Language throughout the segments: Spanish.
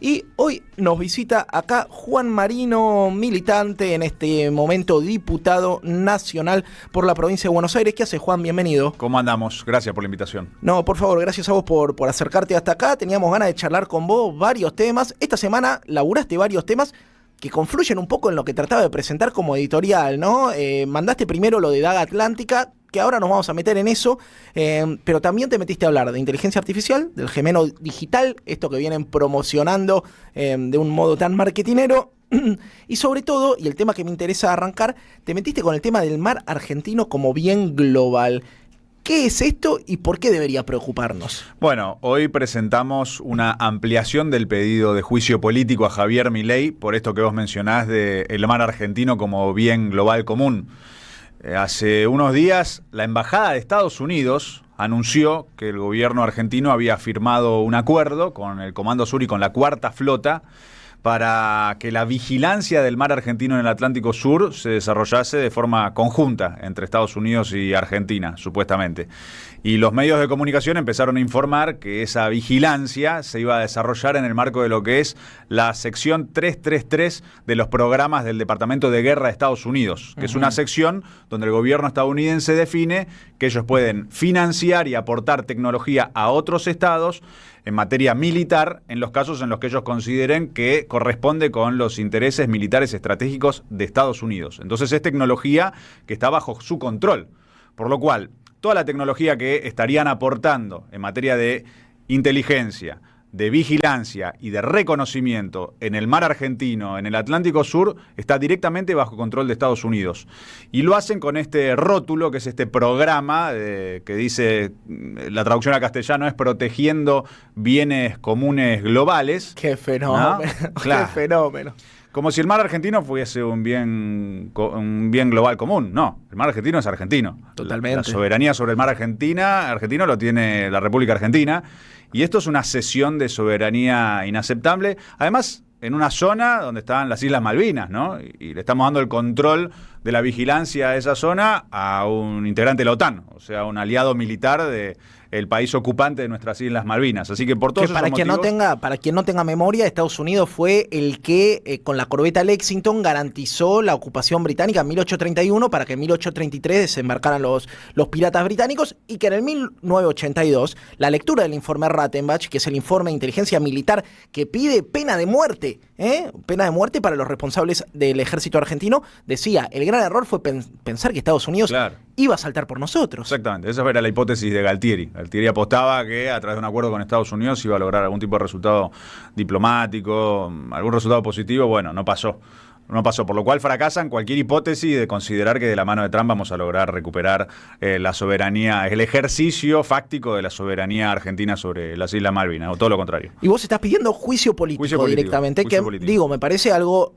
Y hoy nos visita acá Juan Marino, militante, en este momento diputado nacional por la provincia de Buenos Aires. ¿Qué hace, Juan? Bienvenido. ¿Cómo andamos? Gracias por la invitación. No, por favor, gracias a vos por acercarte hasta acá. Teníamos ganas de charlar con vos varios temas. Esta semana laburaste varios temas que confluyen un poco en lo que trataba de presentar como editorial, ¿no? Mandaste primero lo de Daga Atlántica, que ahora nos vamos a meter en eso, pero también te metiste a hablar de inteligencia artificial, del gemelo digital, esto que vienen promocionando de un modo tan marketinero, y sobre todo, y el tema que me interesa arrancar, te metiste con el tema del mar argentino como bien global. ¿Qué es esto y por qué debería preocuparnos? Bueno, hoy presentamos una ampliación del pedido de juicio político a Javier Milei por esto que vos mencionás de el mar argentino como bien global común. Hace unos días, la Embajada de Estados Unidos anunció que el gobierno argentino había firmado un acuerdo con el Comando Sur y con la Cuarta Flota para que la vigilancia del mar argentino en el Atlántico Sur se desarrollase de forma conjunta entre Estados Unidos y Argentina, supuestamente. Y los medios de comunicación empezaron a informar que esa vigilancia se iba a desarrollar en el marco de lo que es la sección 333 de los programas del Departamento de Guerra de Estados Unidos, que es una sección donde el gobierno estadounidense define que ellos pueden financiar y aportar tecnología a otros estados en materia militar, en los casos en los que ellos consideren que corresponde con los intereses militares estratégicos de Estados Unidos. Entonces es tecnología que está bajo su control, por lo cual toda la tecnología que estarían aportando en materia de inteligencia, de vigilancia y de reconocimiento en el mar argentino, en el Atlántico Sur, está directamente bajo control de Estados Unidos. Y lo hacen con este rótulo, que es este programa que dice, la traducción a castellano es Protegiendo Bienes Comunes Globales. ¡Qué fenómeno! ¿No? Claro. ¡Qué fenómeno! Como si el mar argentino fuese un bien global común. No, el mar argentino es argentino. Totalmente. La soberanía sobre el mar argentino lo tiene la República Argentina. Y esto es una cesión de soberanía inaceptable. Además, en una zona donde están las Islas Malvinas, ¿no? Y le estamos dando el control de la vigilancia de esa zona a un integrante de la OTAN, o sea, un aliado militar del país ocupante de nuestras Islas Malvinas. Así que por todos esos motivos... Para quien no tenga memoria, Estados Unidos fue el que, con la corbeta Lexington, garantizó la ocupación británica en 1831 para que en 1833 desembarcaran los piratas británicos, y que en el 1982, la lectura del informe Rattenbach, que es el informe de inteligencia militar que pide pena de muerte para los responsables del ejército argentino, decía, el gran error fue pensar que Estados Unidos iba a saltar por nosotros. Exactamente, esa era la hipótesis de Galtieri. Galtieri apostaba que a través de un acuerdo con Estados Unidos iba a lograr algún tipo de resultado diplomático, algún resultado positivo. Bueno, no pasó, por lo cual fracasan cualquier hipótesis de considerar que de la mano de Trump vamos a lograr recuperar la soberanía, el ejercicio fáctico de la soberanía argentina sobre las Islas Malvinas, o todo lo contrario. Y vos estás pidiendo juicio político directamente, me parece algo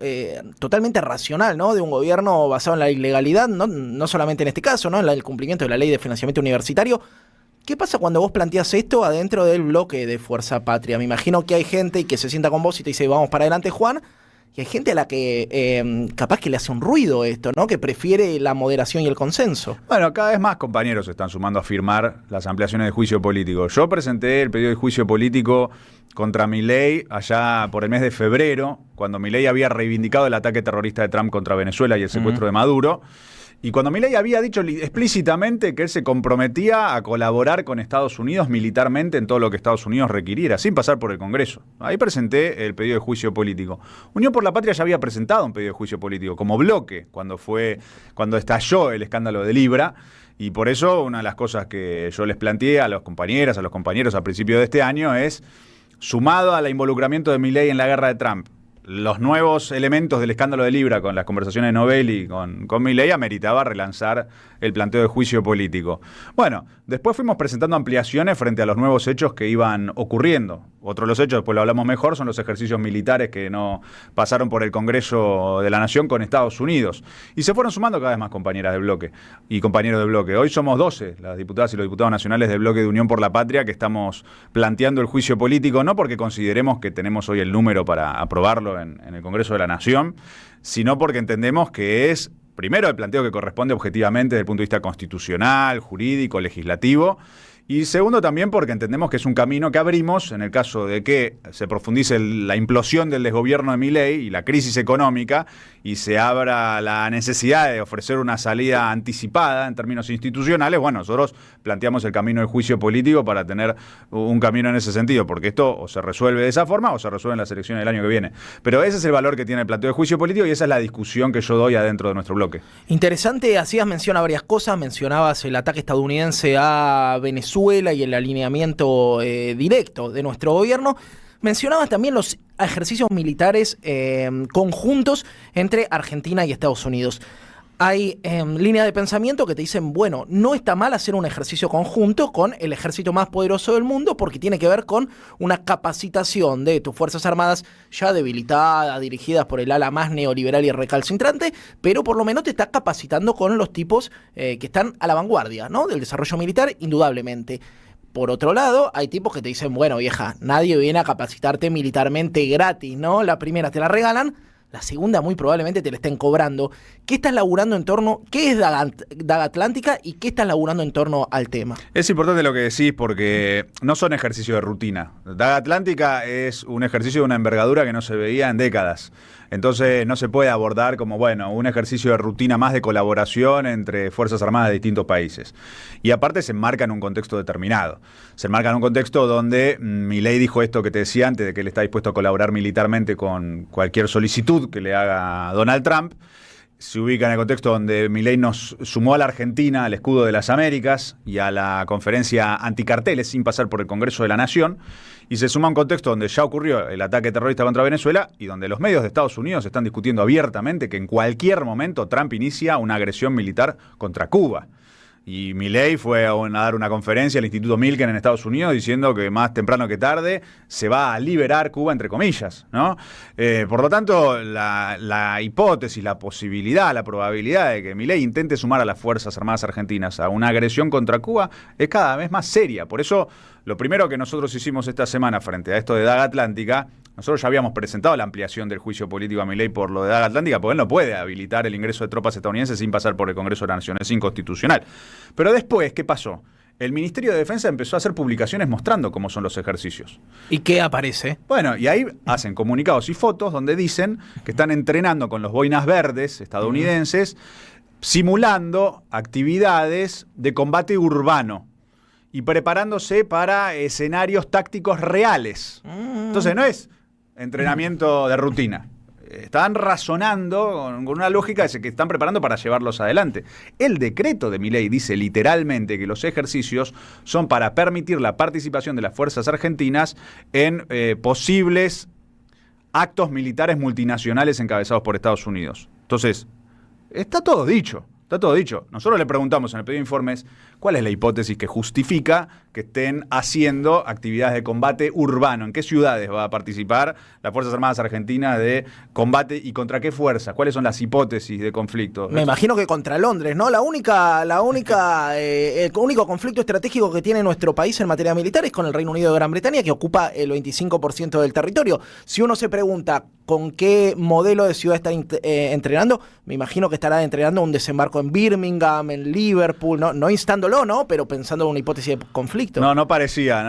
totalmente racional, ¿no? De un gobierno basado en la ilegalidad, no solamente en este caso, ¿no? En el cumplimiento de la ley de financiamiento universitario. ¿Qué pasa cuando vos planteás esto adentro del bloque de Fuerza Patria? Me imagino que hay gente que se sienta con vos y te dice, vamos para adelante, Juan. Y hay gente a la que capaz que le hace un ruido esto, ¿no? Que prefiere la moderación y el consenso. Bueno, cada vez más compañeros se están sumando a firmar las ampliaciones de juicio político. Yo presenté el pedido de juicio político contra Milei allá por el mes de febrero, cuando Milei había reivindicado el ataque terrorista de Trump contra Venezuela y el secuestro de Maduro. Y cuando Milei había dicho explícitamente que él se comprometía a colaborar con Estados Unidos militarmente en todo lo que Estados Unidos requiriera, sin pasar por el Congreso. Ahí presenté el pedido de juicio político. Unión por la Patria ya había presentado un pedido de juicio político como bloque cuando estalló el escándalo de Libra. Y por eso una de las cosas que yo les planteé a los compañeros a principios de este año es, sumado al involucramiento de Milei en la guerra de Trump, los nuevos elementos del escándalo de Libra con las conversaciones de Novelli con Milei, ameritaba relanzar el planteo de juicio político. Bueno, después fuimos presentando ampliaciones frente a los nuevos hechos que iban ocurriendo. Otro de los hechos, después lo hablamos mejor, son los ejercicios militares que no pasaron por el Congreso de la Nación con Estados Unidos. Y se fueron sumando cada vez más compañeras de bloque y compañeros de bloque. Hoy somos 12, las diputadas y los diputados nacionales del bloque de Unión por la Patria, que estamos planteando el juicio político, no porque consideremos que tenemos hoy el número para aprobarlo en el Congreso de la Nación, sino porque entendemos que es, primero, el planteo que corresponde objetivamente desde el punto de vista constitucional, jurídico, legislativo, Y segundo, también porque entendemos que es un camino que abrimos en el caso de que se profundice la implosión del desgobierno de Milei y la crisis económica y se abra la necesidad de ofrecer una salida anticipada en términos institucionales. Bueno, nosotros planteamos el camino del juicio político para tener un camino en ese sentido, porque esto o se resuelve de esa forma o se resuelve en las elecciones del año que viene. Pero ese es el valor que tiene el planteo de juicio político y esa es la discusión que yo doy adentro de nuestro bloque. Interesante, hacías mención a varias cosas, mencionabas el ataque estadounidense a Venezuela y el alineamiento directo de nuestro gobierno. Mencionabas también los ejercicios militares conjuntos entre Argentina y Estados Unidos. Hay líneas de pensamiento que te dicen, bueno, no está mal hacer un ejercicio conjunto con el ejército más poderoso del mundo porque tiene que ver con una capacitación de tus Fuerzas Armadas ya debilitadas, dirigidas por el ala más neoliberal y recalcitrante, pero por lo menos te está capacitando con los tipos que están a la vanguardia, ¿no?, del desarrollo militar, indudablemente. Por otro lado, hay tipos que te dicen, bueno, vieja, nadie viene a capacitarte militarmente gratis, ¿no? La primera te la regalan, la segunda muy probablemente te la estén cobrando. ¿Qué estás laburando en torno? ¿Qué es Daga Atlántica y qué estás laburando en torno al tema? Es importante lo que decís porque no son ejercicios de rutina. Daga Atlántica es un ejercicio de una envergadura que no se veía en décadas. Entonces no se puede abordar como, bueno, un ejercicio de rutina más de colaboración entre Fuerzas Armadas de distintos países. Y aparte se enmarca en un contexto determinado. Se enmarca en un contexto donde Milei dijo esto que te decía antes, de que él está dispuesto a colaborar militarmente con cualquier solicitud que le haga Donald Trump. Se ubica en el contexto donde Milei nos sumó a la Argentina al escudo de las Américas y a la conferencia anticarteles sin pasar por el Congreso de la Nación, y se suma a un contexto donde ya ocurrió el ataque terrorista contra Venezuela y donde los medios de Estados Unidos están discutiendo abiertamente que en cualquier momento Trump inicia una agresión militar contra Cuba. Y Milei fue a dar una conferencia al Instituto Milken en Estados Unidos diciendo que más temprano que tarde se va a liberar Cuba, entre comillas, ¿no? Por lo tanto, la hipótesis, la posibilidad, la probabilidad de que Milei intente sumar a las Fuerzas Armadas Argentinas a una agresión contra Cuba es cada vez más seria. Por eso, lo primero que nosotros hicimos esta semana frente a esto de Daga Atlántica, nosotros ya habíamos presentado la ampliación del juicio político a Milei por lo de Daga Atlántica, porque él no puede habilitar el ingreso de tropas estadounidenses sin pasar por el Congreso de la Nación, es inconstitucional. Pero después, ¿qué pasó? El Ministerio de Defensa empezó a hacer publicaciones mostrando cómo son los ejercicios. ¿Y qué aparece? Bueno, y ahí hacen comunicados y fotos donde dicen que están entrenando con los boinas verdes estadounidenses, simulando actividades de combate urbano y preparándose para escenarios tácticos reales. Entonces no es entrenamiento de rutina. Están razonando con una lógica de que están preparando para llevarlos adelante. El decreto de Milei dice literalmente que los ejercicios son para permitir la participación de las fuerzas argentinas en posibles actos militares multinacionales encabezados por Estados Unidos. Entonces, está todo dicho. Está todo dicho. Nosotros le preguntamos en el pedido de informes cuál es la hipótesis que justifica que estén haciendo actividades de combate urbano. ¿En qué ciudades va a participar las Fuerzas Armadas Argentinas de combate y contra qué fuerzas? ¿Cuáles son las hipótesis de conflicto? Me imagino que contra Londres, ¿no? El único conflicto estratégico que tiene nuestro país en materia militar es con el Reino Unido de Gran Bretaña, que ocupa el 25% del territorio. Si uno se pregunta con qué modelo de ciudad está entrenando, me imagino que estará entrenando un desembarco en Birmingham, en Liverpool, no instándolo, ¿no? Pero pensando en una hipótesis de conflicto. No aparecía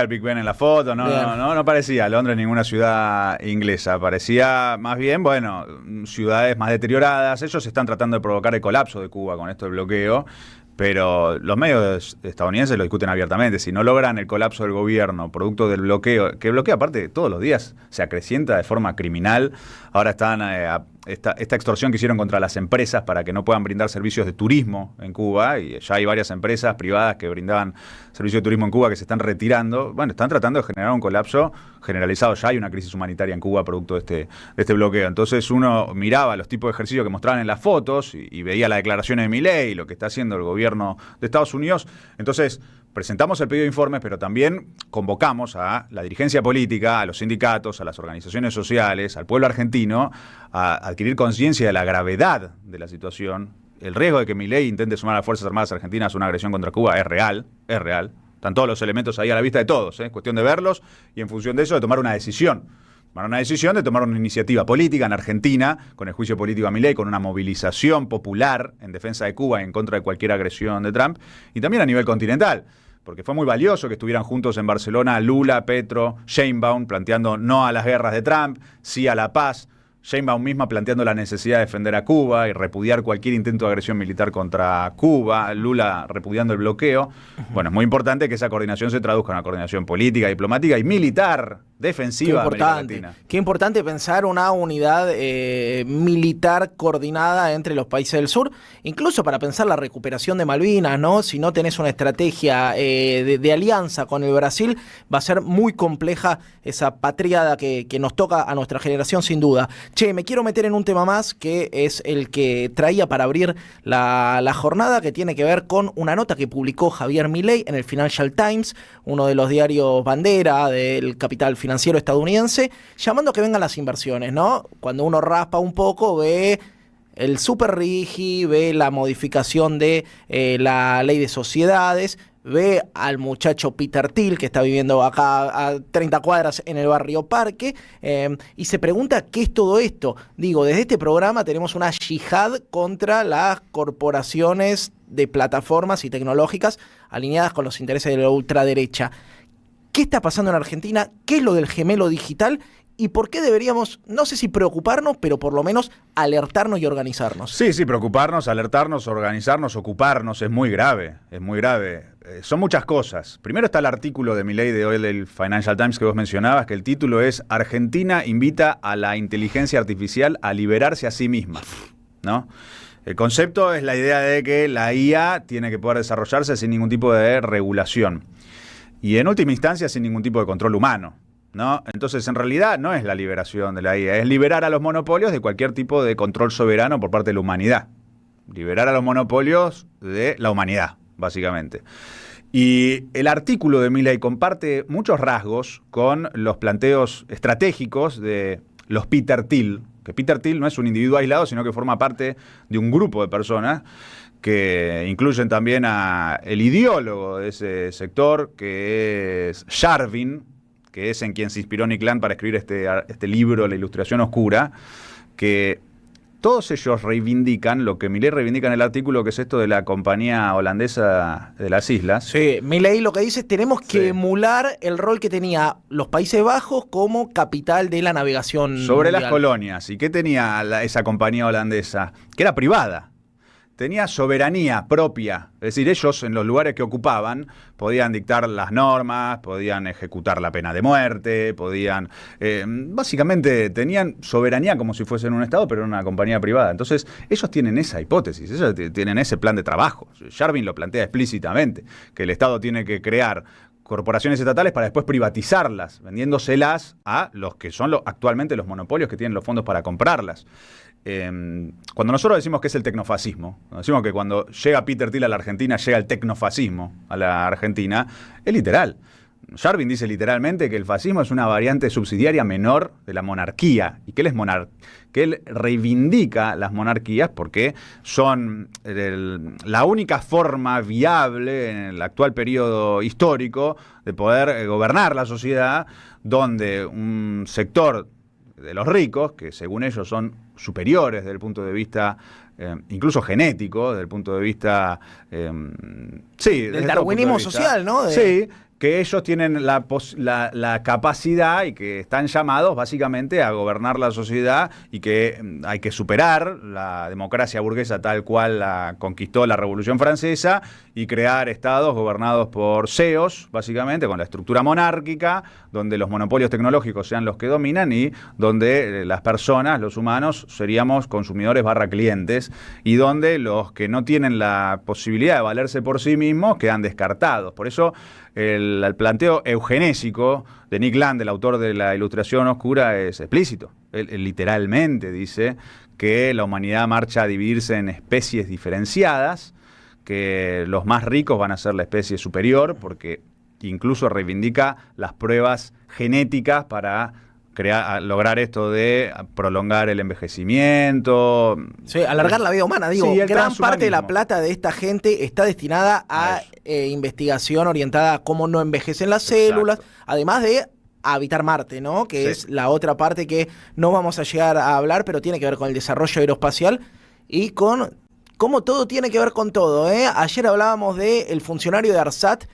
el Big Ben en la foto, no parecía Londres ninguna ciudad inglesa, parecía más bien, bueno, ciudades más deterioradas. Ellos están tratando de provocar el colapso de Cuba con esto del bloqueo, pero los medios estadounidenses lo discuten abiertamente. Si no logran el colapso del gobierno producto del bloqueo, que bloquea aparte todos los días, se acrecienta de forma criminal. Ahora están esta extorsión que hicieron contra las empresas para que no puedan brindar servicios de turismo en Cuba, y ya hay varias empresas privadas que brindaban servicios de turismo en Cuba que se están retirando. Bueno, están tratando de generar un colapso generalizado. Ya hay una crisis humanitaria en Cuba producto de este bloqueo. Entonces uno miraba los tipos de ejercicios que mostraban en las fotos y veía las declaraciones de Milei y lo que está haciendo el gobierno de Estados Unidos. Entonces presentamos el pedido de informes, pero también convocamos a la dirigencia política, a los sindicatos, a las organizaciones sociales, al pueblo argentino, a adquirir conciencia de la gravedad de la situación. El riesgo de que Milei intente sumar a las Fuerzas Armadas Argentinas a una agresión contra Cuba es real. Están todos los elementos ahí a la vista de todos, ¿eh? Cuestión de verlos y en función de eso de tomar una decisión. De tomar una iniciativa política en Argentina, con el juicio político a Milei, con una movilización popular en defensa de Cuba y en contra de cualquier agresión de Trump, y también a nivel continental. porque fue muy valioso que estuvieran juntos en Barcelona Lula, Petro, Sheinbaum, planteando no a las guerras de Trump, sí a la paz. Sheinbaum misma planteando la necesidad de defender a Cuba y repudiar cualquier intento de agresión militar contra Cuba, Lula repudiando el bloqueo. Bueno, es muy importante que esa coordinación se traduzca en una coordinación política, diplomática y militar, defensiva de América Latina. Qué importante pensar una unidad militar coordinada entre los países del sur, incluso para pensar la recuperación de Malvinas, ¿no? Si no tenés una estrategia de alianza con el Brasil, va a ser muy compleja esa patriada que nos toca a nuestra generación sin duda. Che, me quiero meter en un tema más que es el que traía para abrir la jornada, que tiene que ver con una nota que publicó Javier Milei en el Financial Times, uno de los diarios bandera del capital financiero estadounidense, llamando a que vengan las inversiones, ¿no? Cuando uno raspa un poco, ve el super rigi, ve la modificación de la ley de sociedades, ve al muchacho Peter Thiel, que está viviendo acá a 30 cuadras en el barrio Parque, y se pregunta qué es todo esto. Digo, desde este programa tenemos una yihad contra las corporaciones de plataformas y tecnológicas alineadas con los intereses de la ultraderecha. ¿Qué está pasando en Argentina? ¿Qué es lo del gemelo digital? ¿Y por qué deberíamos, no sé si preocuparnos, pero por lo menos alertarnos y organizarnos? Sí, preocuparnos, alertarnos, organizarnos, ocuparnos, es muy grave, es muy grave. Son muchas cosas. Primero está el artículo de Milei de hoy del Financial Times que vos mencionabas, que el título es Argentina invita a la inteligencia artificial a liberarse a sí misma, ¿no? El concepto es la idea de que la IA tiene que poder desarrollarse sin ningún tipo de regulación y en última instancia sin ningún tipo de control humano, ¿no? Entonces, en realidad no es la liberación de la IA, es liberar a los monopolios de cualquier tipo de control soberano por parte de la humanidad. Liberar a los monopolios de la humanidad, básicamente. Y el artículo de Milei comparte muchos rasgos con los planteos estratégicos de los Peter Thiel, que Peter Thiel no es un individuo aislado, sino que forma parte de un grupo de personas que incluyen también a el ideólogo de ese sector, que es Sharvin, que es en quien se inspiró Nick Land para escribir este libro, La Ilustración Oscura, que todos ellos reivindican lo que Milei reivindica en el artículo, que es esto de la compañía holandesa de las islas. Sí, Milei lo que dice es tenemos que emular el rol que tenía los Países Bajos como capital de la navegación sobre mundial. Las colonias. ¿Y qué tenía esa compañía holandesa? Que era privada. Tenía soberanía propia, es decir, ellos en los lugares que ocupaban podían dictar las normas, podían ejecutar la pena de muerte, podían, básicamente tenían soberanía como si fuesen un Estado, pero en una compañía privada. Entonces, ellos tienen esa hipótesis, ellos tienen ese plan de trabajo. Sharvin lo plantea explícitamente, que el Estado tiene que crear corporaciones estatales para después privatizarlas, vendiéndoselas a los que son actualmente los monopolios que tienen los fondos para comprarlas. Cuando nosotros decimos que es el tecnofascismo, decimos que cuando llega Peter Thiel a la Argentina, llega el tecnofascismo a la Argentina, es literal. Sharvin dice literalmente que el fascismo es una variante subsidiaria menor de la monarquía y que él reivindica las monarquías porque son la única forma viable en el actual periodo histórico de poder gobernar la sociedad, donde un sector de los ricos, que según ellos son superiores desde el punto de vista incluso genético, desde el punto de vista del darwinismo social, ¿no? Sí, que ellos tienen la capacidad y que están llamados básicamente a gobernar la sociedad y que hay que superar la democracia burguesa tal cual la conquistó la Revolución Francesa y crear estados gobernados por CEOs, básicamente, con la estructura monárquica, donde los monopolios tecnológicos sean los que dominan y donde las personas, los humanos, seríamos consumidores / clientes y donde los que no tienen la posibilidad de valerse por sí mismos quedan descartados. Por eso el planteo eugenésico de Nick Land, el autor de La Ilustración Oscura, es explícito. Él literalmente dice que la humanidad marcha a dividirse en especies diferenciadas, que los más ricos van a ser la especie superior, porque incluso reivindica las pruebas genéticas para lograr esto de prolongar el envejecimiento. Sí, alargar la vida humana. Digo, sí, gran parte de la plata de esta gente está destinada a investigación orientada a cómo no envejecen las células, además de habitar Marte, ¿no? Que es la otra parte que no vamos a llegar a hablar, pero tiene que ver con el desarrollo aeroespacial y con cómo todo tiene que ver con todo, ¿eh? Ayer hablábamos del funcionario de ARSAT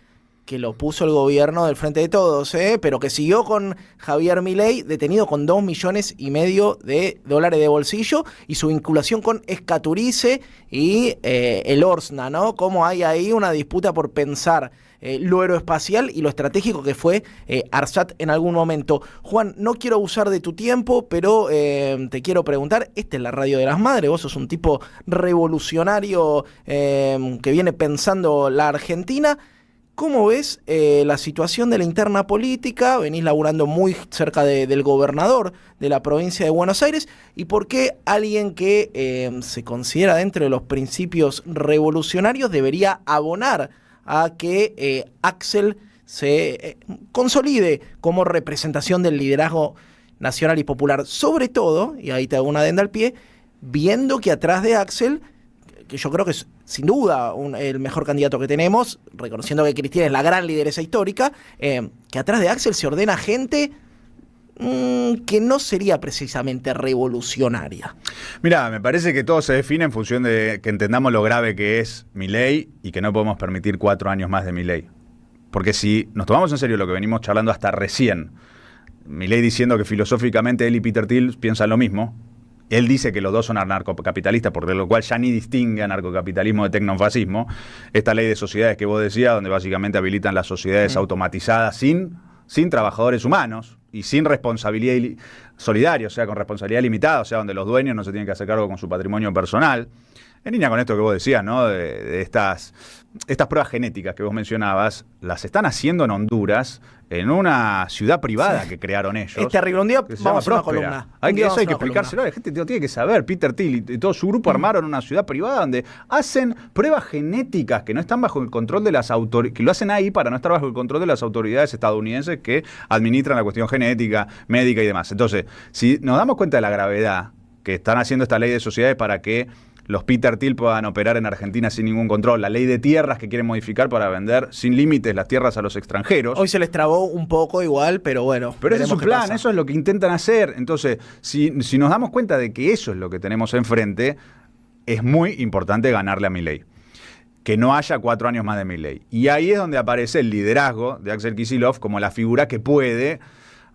que lo puso el gobierno del Frente de Todos, pero que siguió con Javier Milei detenido con $2,5 millones de bolsillo, y su vinculación con Escaturice y el Orsna, ¿no? Cómo hay ahí una disputa por pensar lo aeroespacial y lo estratégico que fue ARSAT en algún momento. Juan, no quiero abusar de tu tiempo, pero te quiero preguntar, esta es la Radio de las Madres, vos sos un tipo revolucionario que viene pensando la Argentina. ¿Cómo ves la situación de la interna política? Venís laburando muy cerca del gobernador de la provincia de Buenos Aires. ¿Y por qué alguien que se considera dentro de los principios revolucionarios debería abonar a que Axel se consolide como representación del liderazgo nacional y popular? Sobre todo, y ahí te hago una adenda al pie, viendo que atrás de Axel, que yo creo que es sin duda el mejor candidato que tenemos, reconociendo que Cristina es la gran lideresa histórica, que atrás de Axel se ordena gente que no sería precisamente revolucionaria. Mirá, me parece que todo se define en función de que entendamos lo grave que es Milei y que no podemos permitir 4 años más de Milei. Porque si nos tomamos en serio lo que venimos charlando hasta recién, Milei diciendo que filosóficamente él y Peter Thiel piensan lo mismo. Él dice que los dos son anarcocapitalistas, por lo cual ya ni distingue anarcocapitalismo de tecnofascismo. Esta ley de sociedades que vos decías, donde básicamente habilitan las sociedades automatizadas sin trabajadores humanos y sin responsabilidad solidaria, o sea, con responsabilidad limitada, o sea, donde los dueños no se tienen que hacer cargo con su patrimonio personal. En línea con esto que vos decías, ¿no? De estas pruebas genéticas que vos mencionabas, las están haciendo en Honduras, en una ciudad privada que crearon ellos. Es terrible. Un día vamos a una columna. Eso hay que explicárselo. La gente tiene que saber. Peter Thiel y todo su grupo armaron una ciudad privada donde hacen pruebas genéticas que no están bajo el control de las autoridades, que lo hacen ahí para no estar bajo el control de las autoridades estadounidenses que administran la cuestión genética, médica y demás. Entonces, si nos damos cuenta de la gravedad que están haciendo esta ley de sociedades para que los Peter Thiel puedan operar en Argentina sin ningún control, la ley de tierras que quieren modificar para vender sin límites las tierras a los extranjeros. Hoy se les trabó un poco igual, pero bueno. Pero ese es su plan, eso es lo que intentan hacer. Entonces, si nos damos cuenta de que eso es lo que tenemos enfrente, es muy importante ganarle a Milei. Que no haya 4 años más de Milei. Y ahí es donde aparece el liderazgo de Axel Kicillof como la figura que puede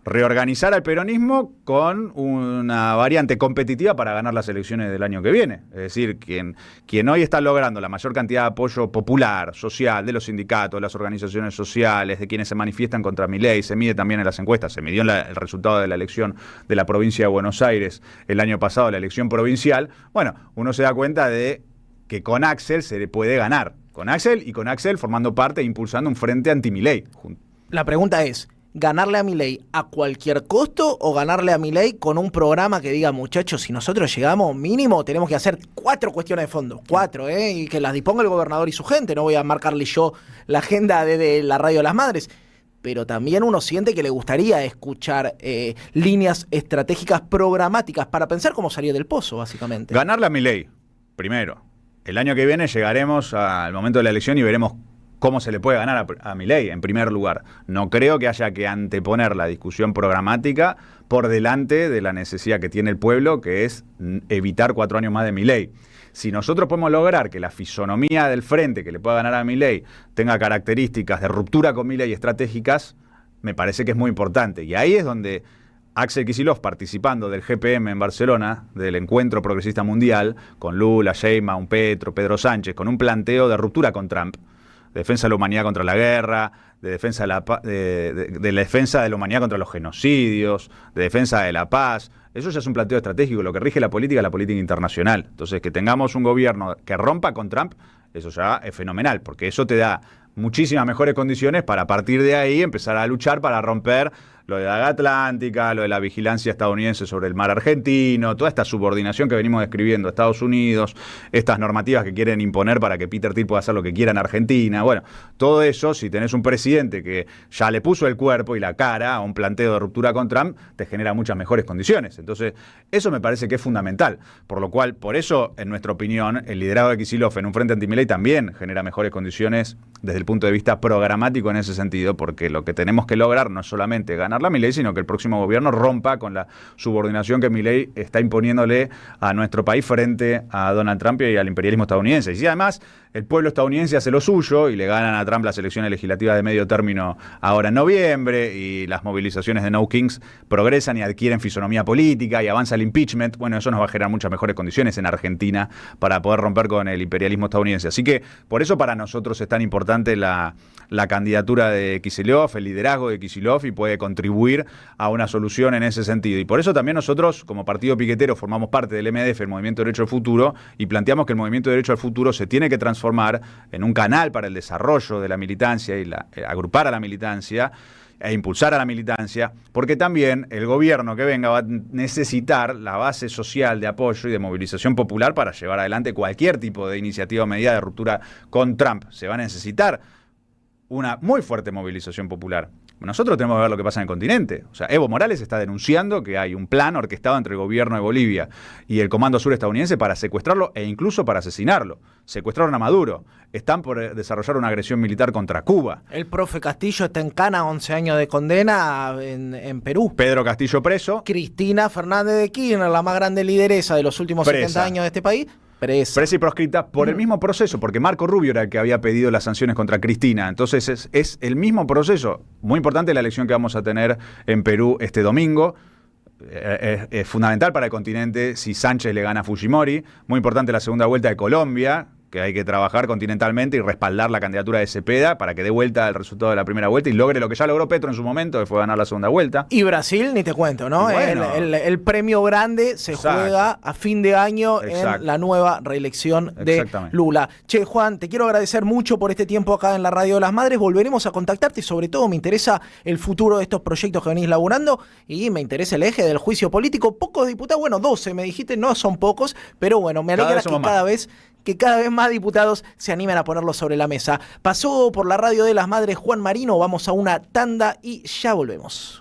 reorganizar al peronismo con una variante competitiva para ganar las elecciones del año que viene. Es decir, quien hoy está logrando la mayor cantidad de apoyo popular, social, de los sindicatos, de las organizaciones sociales, de quienes se manifiestan contra Milei, se mide también en las encuestas, se midió el resultado de la elección de la provincia de Buenos Aires el año pasado, la elección provincial. Bueno, uno se da cuenta de que con Axel se le puede ganar. Con Axel formando parte e impulsando un frente anti-Milei. La pregunta es, ¿ganarle a Milei a cualquier costo o ganarle a Milei con un programa que diga, muchachos, si nosotros llegamos mínimo tenemos que hacer 4 cuestiones de fondo? 4, y que las disponga el gobernador y su gente. No voy a marcarle yo la agenda de la Radio de las Madres. Pero también uno siente que le gustaría escuchar líneas estratégicas programáticas para pensar cómo salir del pozo, básicamente. Ganarle a Milei, primero. El año que viene llegaremos al momento de la elección y veremos cómo se le puede ganar a Milei, en primer lugar. No creo que haya que anteponer la discusión programática por delante de la necesidad que tiene el pueblo, que es evitar 4 años más de Milei. Si nosotros podemos lograr que la fisonomía del frente que le pueda ganar a Milei tenga características de ruptura con Milei estratégicas, me parece que es muy importante. Y ahí es donde Axel Kicillof, participando del GPM en Barcelona, del Encuentro Progresista Mundial, con Lula, Sheinbaum, Petro, Pedro Sánchez, con un planteo de ruptura con Trump, de defensa de la humanidad contra la guerra, de defensa de la defensa de la humanidad contra los genocidios, de defensa de la paz. Eso ya es un planteo estratégico. Lo que rige la política es la política internacional. Entonces, que tengamos un gobierno que rompa con Trump, eso ya es fenomenal, porque eso te da muchísimas mejores condiciones para a partir de ahí empezar a luchar para romper lo de la Atlántica, lo de la vigilancia estadounidense sobre el mar argentino, toda esta subordinación que venimos describiendo a Estados Unidos, estas normativas que quieren imponer para que Peter Thiel pueda hacer lo que quiera en Argentina. Bueno, todo eso, si tenés un presidente que ya le puso el cuerpo y la cara a un planteo de ruptura con Trump, te genera muchas mejores condiciones. Entonces, eso me parece que es fundamental. Por lo cual, por eso, en nuestra opinión, el liderazgo de Kicillof en un frente anti-Milei también genera mejores condiciones desde el punto de vista programático en ese sentido, porque lo que tenemos que lograr no es solamente ganar ganarla Milei, sino que el próximo gobierno rompa con la subordinación que Milei está imponiéndole a nuestro país frente a Donald Trump y al imperialismo estadounidense. Y si además el pueblo estadounidense hace lo suyo y le ganan a Trump las elecciones legislativas de medio término ahora en noviembre, y las movilizaciones de No Kings progresan y adquieren fisonomía política y avanza el impeachment, bueno, eso nos va a generar muchas mejores condiciones en Argentina para poder romper con el imperialismo estadounidense. Así que por eso para nosotros es tan importante la candidatura de Kicillof, el liderazgo de Kicillof, y puede contribuir a una solución en ese sentido. Y por eso también nosotros, como partido piquetero, formamos parte del MDF, el Movimiento Derecho al Futuro, y planteamos que el Movimiento Derecho al Futuro se tiene que transformar en un canal para el desarrollo de la militancia y agrupar a la militancia e impulsar a la militancia, porque también el gobierno que venga va a necesitar la base social de apoyo y de movilización popular para llevar adelante cualquier tipo de iniciativa o medida de ruptura con Trump. Se va a necesitar una muy fuerte movilización popular. Nosotros tenemos que ver lo que pasa en el continente. O sea, Evo Morales está denunciando que hay un plan orquestado entre el gobierno de Bolivia y el Comando Sur estadounidense para secuestrarlo e incluso para asesinarlo. Secuestraron a Maduro. Están por desarrollar una agresión militar contra Cuba. El profe Castillo está en cana, 11 años de condena en Perú. Pedro Castillo preso. Cristina Fernández de Kirchner, la más grande lideresa de los últimos 70 años de este país, presa y proscrita por el mismo proceso, porque Marco Rubio era el que había pedido las sanciones contra Cristina. Entonces es el mismo proceso. Muy importante la elección que vamos a tener en Perú este domingo. Es fundamental para el continente si Sánchez le gana a Fujimori. Muy importante la segunda vuelta de Colombia, que hay que trabajar continentalmente y respaldar la candidatura de Cepeda para que dé vuelta el resultado de la primera vuelta y logre lo que ya logró Petro en su momento, que fue ganar la segunda vuelta. Y Brasil, ni te cuento, ¿no? Bueno, el premio grande se juega a fin de año en la nueva reelección de Lula. Che, Juan, te quiero agradecer mucho por este tiempo acá en la Radio de las Madres. Volveremos a contactarte y sobre todo me interesa el futuro de estos proyectos que venís laburando y me interesa el eje del juicio político. Pocos diputados, bueno, 12 me dijiste, no son pocos, pero bueno, me alegra que cada vez más diputados se animen a ponerlo sobre la mesa. Pasó por la Radio de las Madres Juan Marino, vamos a una tanda y ya volvemos.